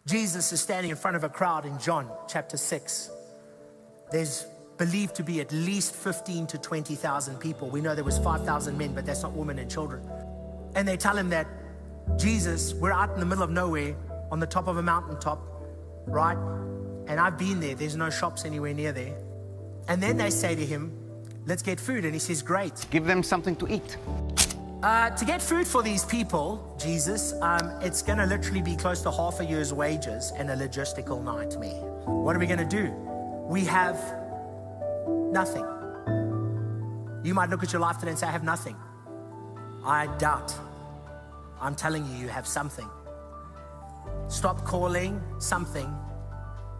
Jesus is standing in front of a crowd in John chapter 6. There's believed to be at least 15 to 20,000 people. We know there was 5,000 men, but that's not women and children. And they tell him that, Jesus, we're out in the middle of nowhere on the top of a mountaintop, right? And I've been there. There's no shops anywhere near there. And then they say to him, let's get food. And he says, great. Give them something to eat. To get food for these people, Jesus, it's going to literally be close to half a year's wages and a logistical nightmare. What are we going to do? We have nothing. You might look at your life today and say, I have nothing. I doubt. I'm telling you, you have something. Stop calling something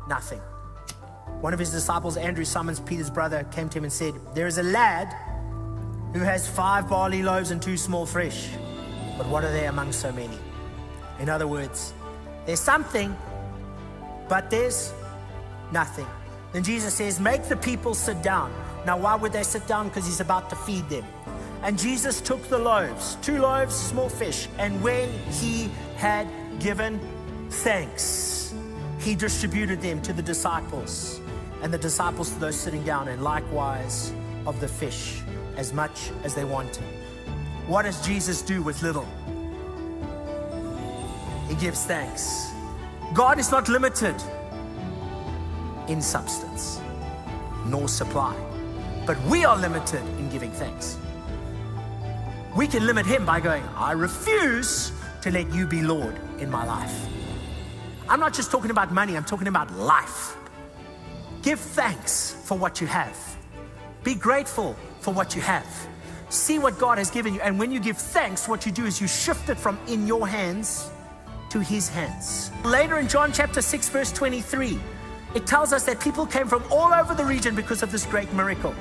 nothing. One of his disciples, Andrew, Simon Peter's brother, came to him and said, there is a lad who has 5 barley loaves and 2 small fish. But what are they among so many? In other words, there's something, but there's nothing. Then Jesus says, make the people sit down. Now, why would they sit down? Because he's about to feed them. And Jesus took the loaves, 2 loaves, small fish, and when he had given thanks, he distributed them to the disciples, and the disciples to those sitting down, and likewise of the fish, as much as they wanted. What does Jesus do with little? He gives thanks. God is not limited in substance nor supply, but we are limited in giving thanks. We can limit him by going, I refuse to let you be Lord in my life. I'm not just talking about money, I'm talking about life. Give thanks for what you have. Be grateful for what you have. See what God has given you. And when you give thanks, what you do is you shift it from in your hands to his hands. Later in John chapter 6, verse 23, it tells us that people came from all over the region because of this great miracle.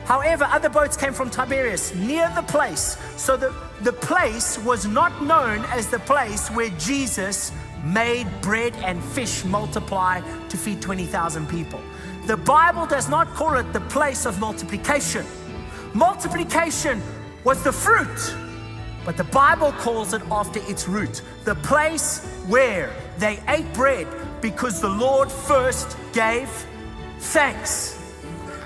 However, other boats came from Tiberias near the place. So the place was not known as the place where Jesus made bread and fish multiply to feed 20,000 people. The Bible does not call it the place of multiplication. Multiplication was the fruit, but the Bible calls it after its root. The place where they ate bread because the Lord first gave thanks.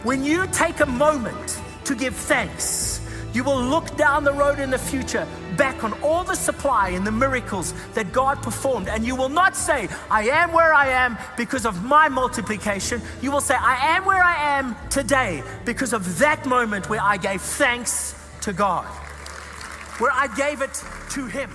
When you take a moment to give thanks, you will look down the road in the future back on all the supply and the miracles that God performed, and you will not say, I am where I am because of my multiplication. You will say, I am where I am today because of that moment where I gave thanks to God, where I gave it to him.